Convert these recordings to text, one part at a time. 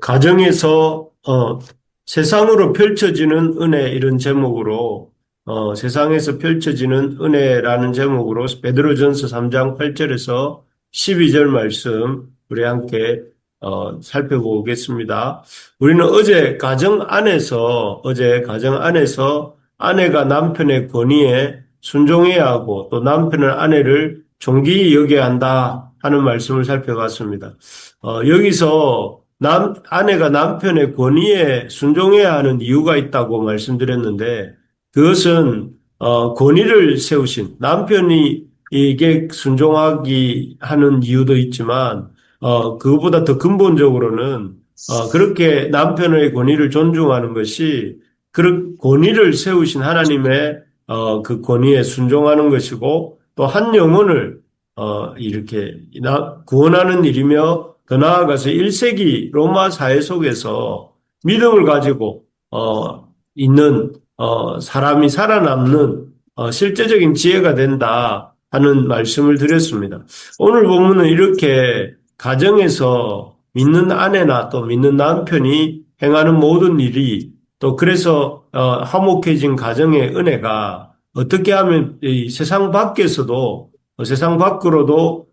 가정에서, 세상으로 펼쳐지는 은혜 이런 제목으로, 세상에서 펼쳐지는 은혜라는 제목으로 베드로전서 3장 8절에서 12절 말씀 우리 함께, 살펴보겠습니다. 우리는 어제 가정 안에서 아내가 남편의 권위에 순종해야 하고 또 남편은 아내를 존귀히 여겨야 한다 하는 말씀을 살펴봤습니다. 여기서 아내가 남편의 권위에 순종해야 하는 이유가 있다고 말씀드렸는데, 그것은, 권위를 세우신, 남편이 이게 순종하기 하는 이유도 있지만, 그것보다 더 근본적으로는, 그렇게 남편의 권위를 존중하는 것이, 그 권위를 세우신 하나님의, 그 권위에 순종하는 것이고, 또 한 영혼을, 이렇게 구원하는 일이며, 더 나아가서 1세기 로마 사회 속에서 믿음을 가지고 있는 사람이 살아남는 실제적인 지혜가 된다 하는 말씀을 드렸습니다. 오늘 본문은 이렇게 가정에서 믿는 아내나 또 믿는 남편이 행하는 모든 일이 또 그래서 화목해진 가정의 은혜가 어떻게 하면 이 세상 밖으로도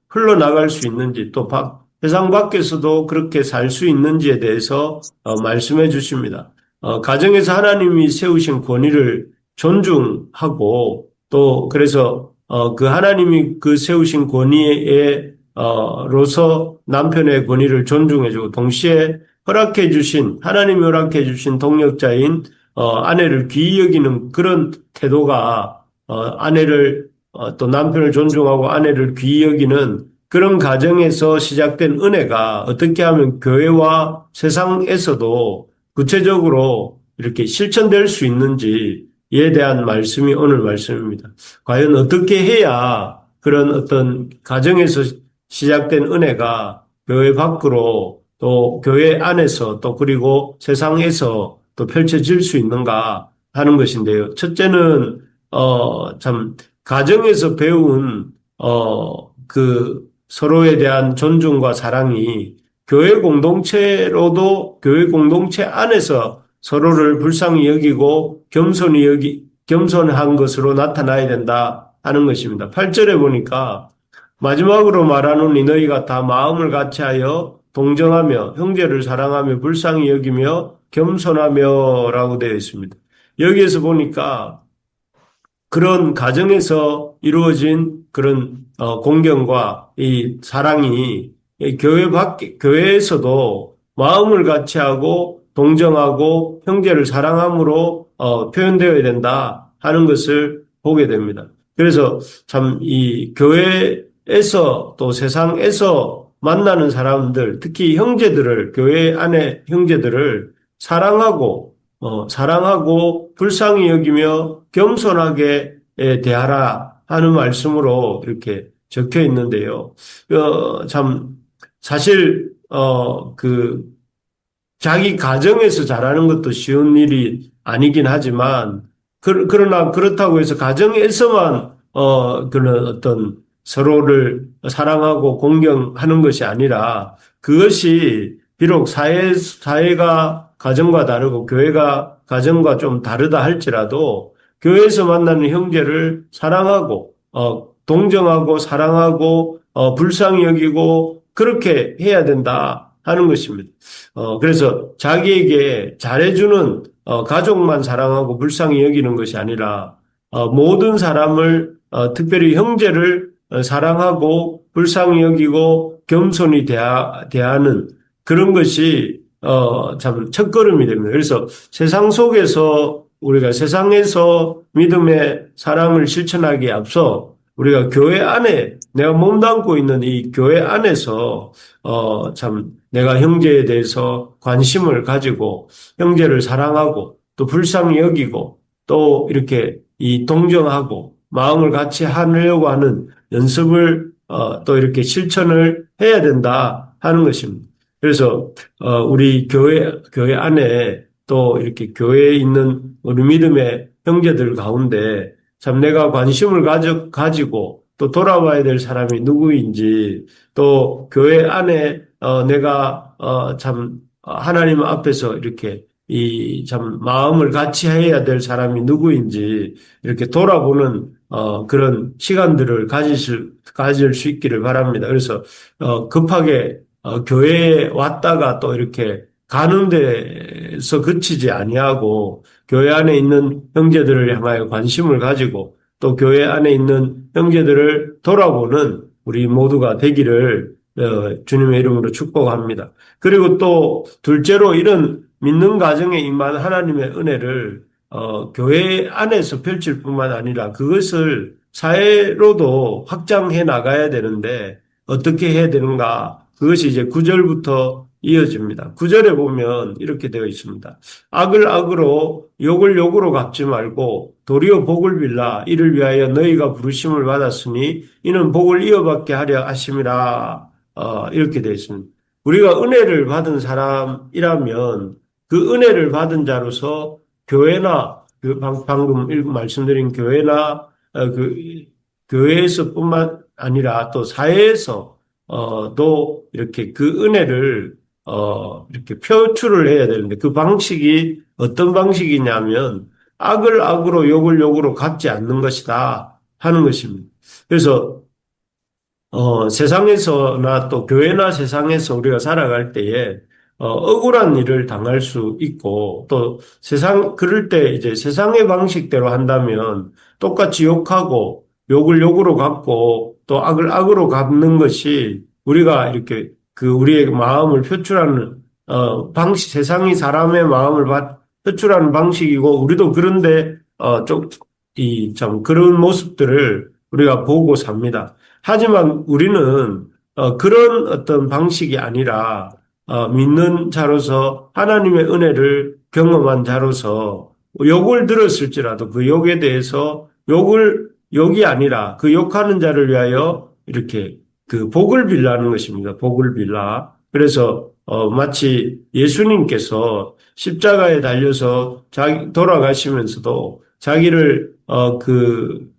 흘러나갈 수 있는지 또 세상 밖에서도 그렇게 살 수 있는지에 대해서 말씀해 주십니다. 가정에서 하나님이 세우신 권위를 존중하고 또 그래서 그 하나님이 그 세우신 권위에 로서 남편의 권위를 존중해주고 동시에 허락해 주신 하나님이 허락해 주신 동력자인 아내를 귀히 여기는 그런 태도가 아내를 또 남편을 존중하고 아내를 귀히 여기는 그런 가정에서 시작된 은혜가 어떻게 하면 교회와 세상에서도 구체적으로 이렇게 실천될 수 있는지에 대한 말씀이 오늘 말씀입니다. 과연 어떻게 해야 그런 어떤 가정에서 시작된 은혜가 교회 밖으로 또 교회 안에서 또 그리고 세상에서 또 펼쳐질 수 있는가 하는 것인데요. 첫째는 참 가정에서 배운 그 서로에 대한 존중과 사랑이 교회 공동체 안에서 서로를 불쌍히 여기고 겸손한 것으로 나타나야 된다 하는 것입니다. 8절에 보니까 마지막으로 말하노니 너희가 다 마음을 같이하여 동정하며 형제를 사랑하며 불쌍히 여기며 겸손하며라고 되어 있습니다. 여기에서 보니까 그런 가정에서 이루어진 그런 공경과 이 사랑이 교회에서도 마음을 같이하고 동정하고 형제를 사랑함으로 표현되어야 된다 하는 것을 보게 됩니다. 그래서 참 이 교회에서 또 세상에서 만나는 사람들, 특히 형제들을 교회 안에 형제들을 사랑하고 불쌍히 여기며 겸손하게 대하라 하는 말씀으로 이렇게 적혀 있는데요. 참, 사실, 자기 가정에서 잘하는 것도 쉬운 일이 아니긴 하지만, 그러나 그렇다고 해서 가정에서만, 그런 어떤 서로를 사랑하고 공경하는 것이 아니라 그것이 비록 사회가 가정과 다르고 교회가 가정과 좀 다르다 할지라도 교회에서 만나는 형제를 사랑하고 동정하고 사랑하고 불쌍히 여기고 그렇게 해야 된다 하는 것입니다. 그래서 자기에게 잘해주는 가족만 사랑하고 불쌍히 여기는 것이 아니라 모든 사람을 특별히 형제를 사랑하고 불쌍히 여기고 겸손히 대하는 그런 것이 참 첫걸음이 됩니다. 그래서 세상 속에서 우리가 세상에서 믿음의 사랑을 실천하기에 앞서 우리가 교회 안에 내가 몸담고 있는 이 교회 안에서 참 내가 형제에 대해서 관심을 가지고 형제를 사랑하고 또 불쌍히 여기고 또 이렇게 이 동정하고 마음을 같이 하려고 하는 연습을 또 이렇게 실천을 해야 된다 하는 것입니다. 그래서 우리 교회 안에 또 이렇게 교회에 있는 우리 믿음의 형제들 가운데 참 내가 관심을 가지고 또 돌아봐야 될 사람이 누구인지 또 교회 안에 내가 참 하나님 앞에서 이렇게 이 참 마음을 같이 해야 될 사람이 누구인지 이렇게 돌아보는 그런 시간들을 가질 수 있기를 바랍니다. 그래서 급하게 교회에 왔다가 또 이렇게 가는 데서 그치지 아니하고 교회 안에 있는 형제들을 향하여 관심을 가지고 또 교회 안에 있는 형제들을 돌아보는 우리 모두가 되기를 주님의 이름으로 축복합니다. 그리고 또 둘째로 이런 믿는 가정에 임한 하나님의 은혜를 교회 안에서 펼칠 뿐만 아니라 그것을 사회로도 확장해 나가야 되는데 어떻게 해야 되는가? 그것이 이제 9절부터 이어집니다. 9절에 보면 이렇게 되어 있습니다. 악을 악으로 욕을 욕으로 갚지 말고 도리어 복을 빌라 이를 위하여 너희가 부르심을 받았으니 이는 복을 이어받게 하려 하심이라. 이렇게 되어 있습니다. 우리가 은혜를 받은 사람이라면 그 은혜를 받은 자로서 교회나 방금 말씀드린 교회나 그 교회에서뿐만 아니라 또 사회에서 또 이렇게 그 은혜를 이렇게 표출을 해야 되는데 그 방식이 어떤 방식이냐면 악을 악으로 욕을 욕으로 갚지 않는 것이다 하는 것입니다. 그래서 세상에서나 또 교회나 세상에서 우리가 살아갈 때에 억울한 일을 당할 수 있고 또 그럴 때 이제 세상의 방식대로 한다면 똑같이 욕하고 욕을 욕으로 갚고 또 악을 악으로 갚는 것이 우리가 이렇게 그 우리의 마음을 표출하는 방식, 세상이 사람의 마음을 표출하는 방식이고 우리도 그런데 참 그런 모습들을 우리가 보고 삽니다. 하지만 우리는 그런 어떤 방식이 아니라 믿는 자로서 하나님의 은혜를 경험한 자로서 욕을 들었을지라도 그 욕에 대해서 욕이 아니라 그 욕하는 자를 위하여 이렇게 그 복을 빌라는 것입니다. 복을 빌라. 그래서 마치 예수님께서 십자가에 달려서 돌아가시면서도 자기를 그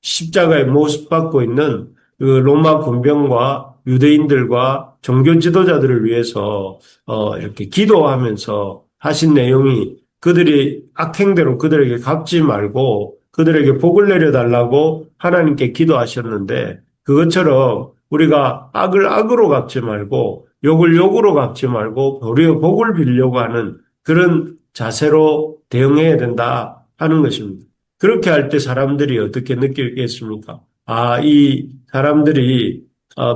십자가에 모습받고 있는 그 로마 군병과 유대인들과 종교 지도자들을 위해서 이렇게 기도하면서 하신 내용이 그들이 악행대로 그들에게 갚지 말고 그들에게 복을 내려달라고 하나님께 기도하셨는데 그것처럼 우리가 악을 악으로 갚지 말고 욕을 욕으로 갚지 말고 도리어 복을 빌려고 하는 그런 자세로 대응해야 된다 하는 것입니다. 그렇게 할 때 사람들이 어떻게 느끼겠습니까? 이 사람들이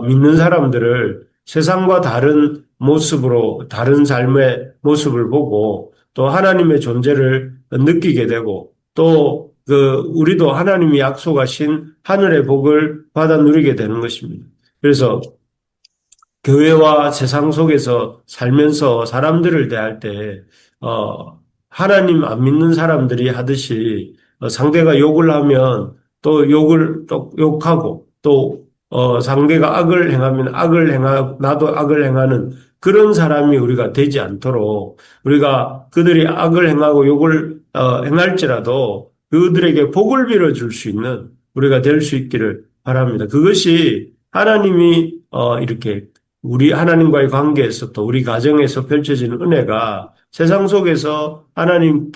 믿는 사람들을 세상과 다른 모습으로 다른 삶의 모습을 보고 또 하나님의 존재를 느끼게 되고 또 우리도 하나님이 약속하신 하늘의 복을 받아 누리게 되는 것입니다. 그래서 교회와 세상 속에서 살면서 사람들을 대할 때 하나님 안 믿는 사람들이 하듯이 상대가 욕을 하면 또 욕하고 또 상대가 악을 행하면 나도 악을 행하는 그런 사람이 우리가 되지 않도록 우리가 그들이 악을 행하고 욕을 행할지라도 그들에게 복을 빌어줄 수 있는 우리가 될 수 있기를 바랍니다. 그것이 하나님이 이렇게 우리 하나님과의 관계에서 또 우리 가정에서 펼쳐지는 은혜가 세상 속에서 하나님의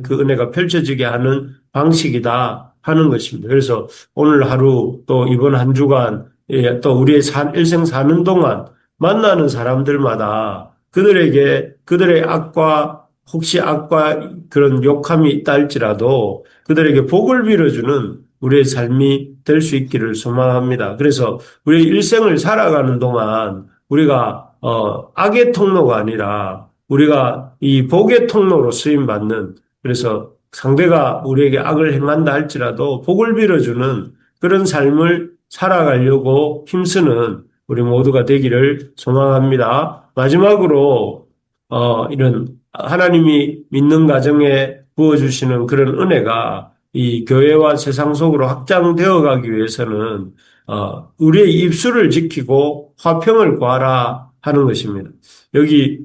그 은혜가 펼쳐지게 하는 방식이다 하는 것입니다. 그래서 오늘 하루 또 이번 한 주간 또 우리의 일생 사는 동안 만나는 사람들마다 그들의 혹시 악과 그런 욕함이 있다 할지라도 그들에게 복을 빌어주는 우리의 삶이 될 수 있기를 소망합니다. 그래서 우리 일생을 살아가는 동안 우리가 악의 통로가 아니라 우리가 이 복의 통로로 쓰임받는 그래서 상대가 우리에게 악을 행한다 할지라도 복을 빌어주는 그런 삶을 살아가려고 힘쓰는 우리 모두가 되기를 소망합니다. 마지막으로 이런 하나님이 믿는 가정에 부어주시는 그런 은혜가 이 교회와 세상 속으로 확장되어 가기 위해서는 우리의 입술을 지키고 화평을 구하라 하는 것입니다. 여기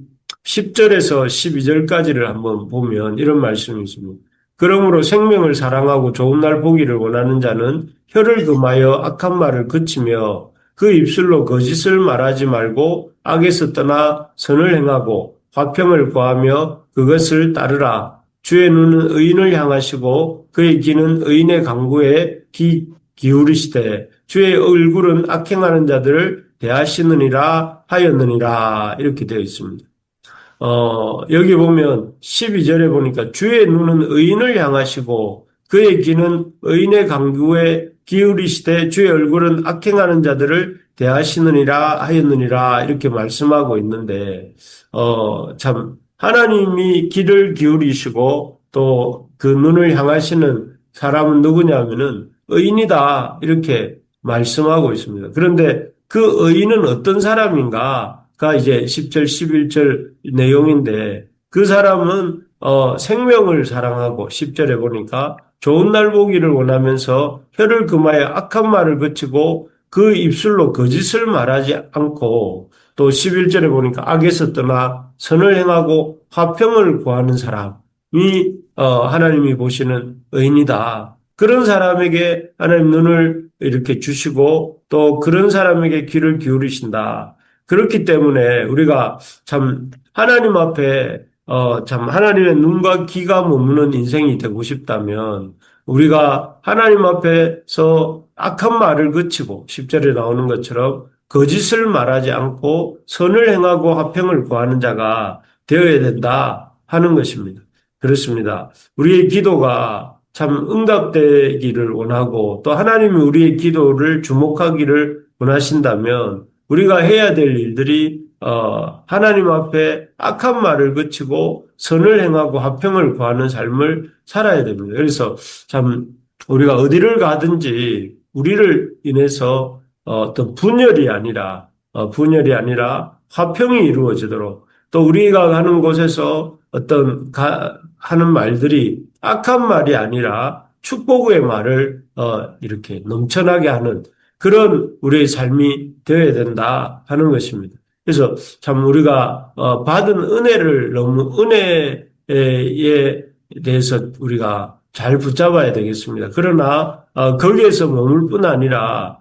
10절에서 12절까지를 한번 보면 이런 말씀이 있습니다. 그러므로 생명을 사랑하고 좋은 날 보기를 원하는 자는 혀를 금하여 악한 말을 그치며 그 입술로 거짓을 말하지 말고 악에서 떠나 선을 행하고 화평을 구하며 그것을 따르라. 주의 눈은 의인을 향하시고 그의 귀는 의인의 간구에 기울이시되 주의 얼굴은 악행하는 자들을 대하시느니라 하였느니라. 이렇게 되어 있습니다. 여기 보면 12절에 보니까 주의 눈은 의인을 향하시고 그의 귀는 의인의 간구에 기울이시되 주의 얼굴은 악행하는 자들을 대하시느니라 하였느니라 이렇게 말씀하고 있는데 참 하나님이 귀를 기울이시고 또 그 눈을 향하시는 사람은 누구냐면은 의인이다 이렇게 말씀하고 있습니다. 그런데 그 의인은 어떤 사람인가가 이제 10절, 11절 내용인데 그 사람은 생명을 사랑하고 10절에 보니까 좋은 날 보기를 원하면서 혀를 금하여 악한 말을 그치고 그 입술로 거짓을 말하지 않고 또 11절에 보니까 악에서 떠나 선을 행하고 화평을 구하는 사람이 하나님이 보시는 의인이다. 그런 사람에게 하나님 눈을 이렇게 주시고 또 그런 사람에게 귀를 기울이신다. 그렇기 때문에 우리가 참 하나님 앞에 참 하나님의 눈과 귀가 머무는 인생이 되고 싶다면 우리가 하나님 앞에서 악한 말을 그치고 10절에 나오는 것처럼 거짓을 말하지 않고 선을 행하고 화평을 구하는 자가 되어야 된다 하는 것입니다. 그렇습니다. 우리의 기도가 참 응답되기를 원하고 또 하나님이 우리의 기도를 주목하기를 원하신다면 우리가 해야 될 일들이 하나님 앞에 악한 말을 그치고 선을 행하고 화평을 구하는 삶을 살아야 됩니다. 그래서 참 우리가 어디를 가든지 우리를 인해서 어떤 분열이 아니라 화평이 이루어지도록 또 우리가 가는 곳에서 어떤 하는 말들이 악한 말이 아니라 축복의 말을 이렇게 넘쳐나게 하는 그런 우리의 삶이 되어야 된다 하는 것입니다. 그래서 참 우리가 받은 은혜를 너무 은혜에 대해서 우리가 잘 붙잡아야 되겠습니다. 그러나 거기에서 머물 뿐 아니라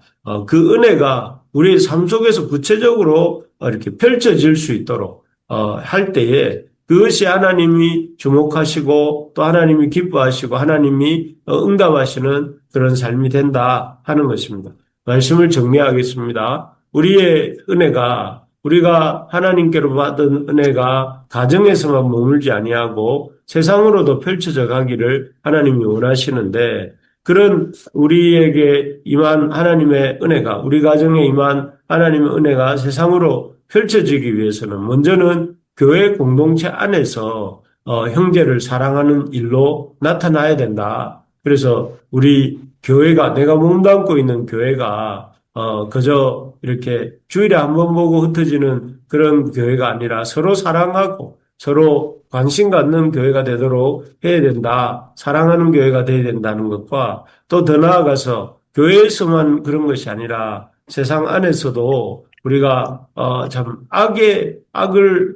그 은혜가 우리의 삶 속에서 구체적으로 이렇게 펼쳐질 수 있도록 할 때에 그것이 하나님이 주목하시고 또 하나님이 기뻐하시고 하나님이 응답하시는 그런 삶이 된다 하는 것입니다. 말씀을 정리하겠습니다. 우리의 은혜가 우리가 하나님께로 받은 은혜가 가정에서만 머물지 아니하고 세상으로도 펼쳐져 가기를 하나님이 원하시는데 그런 우리에게 임한 하나님의 은혜가 우리 가정에 임한 하나님의 은혜가 세상으로 펼쳐지기 위해서는 먼저는 교회 공동체 안에서 형제를 사랑하는 일로 나타나야 된다. 그래서 우리 교회가 내가 몸담고 있는 교회가 그저 이렇게 주일에 한 번 보고 흩어지는 그런 교회가 아니라 서로 사랑하고 서로 관심 갖는 교회가 되도록 해야 된다. 사랑하는 교회가 되어야 된다는 것과 또 더 나아가서 교회에서만 그런 것이 아니라 세상 안에서도 우리가 참 악으로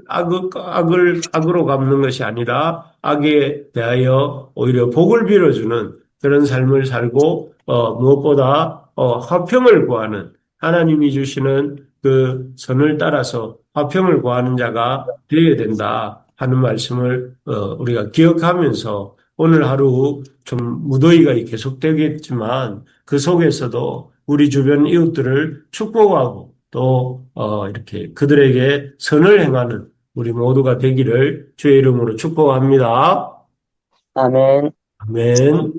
갚는 것이 아니라 악에 대하여 오히려 복을 빌어주는 그런 삶을 살고 무엇보다 화평을 구하는 하나님이 주시는 그 선을 따라서 화평을 구하는 자가 되어야 된다 하는 말씀을 우리가 기억하면서 오늘 하루 좀 무더위가 계속되겠지만 그 속에서도 우리 주변 이웃들을 축복하고 또 이렇게 그들에게 선을 행하는 우리 모두가 되기를 주의 이름으로 축복합니다. 아멘. 아멘. 아멘.